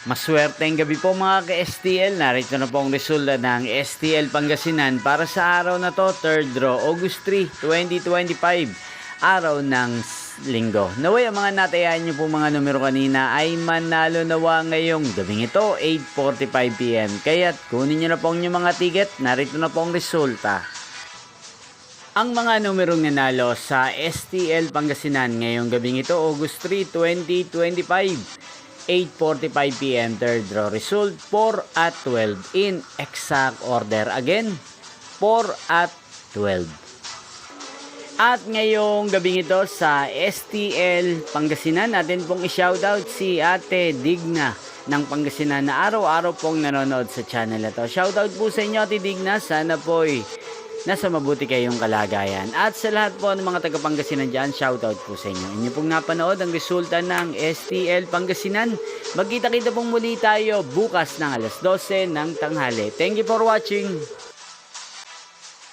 Maswerteng gabi po mga ka-STL. Narito na po ang resulta ng STL Pangasinan para sa araw na to, 3rd draw, August 3, 2025, araw ng linggo. Naway ang mga natayaan nyo po mga numero kanina ay manalo nawa ngayong gabing ito, 8:45 PM. Kaya't kunin nyo na po ang inyong mga ticket. Narito na po ang resulta. Ang mga numerong nanalo sa STL Pangasinan ngayong gabing ito, August 3, 2025, 8:45 PM, third draw result, 4 at 12 in exact order. Again, 4 at 12. At ngayong gabing ito sa STL Pangasinan, natin pong i-shoutout si Ate Digna ng Pangasinan na araw-araw pong nanonood sa channel na to. Shoutout po sa inyo, Ate Digna. Sana po'y nasa mabuti kayong kalagayan. At sa lahat po ng mga taga-Pangasinan dyan, shoutout po sa inyo. Inyo pong napanood ang resulta ng STL Pangasinan. Magkita-kita pong muli tayo bukas ng alas 12 ng tanghali. Thank you for watching.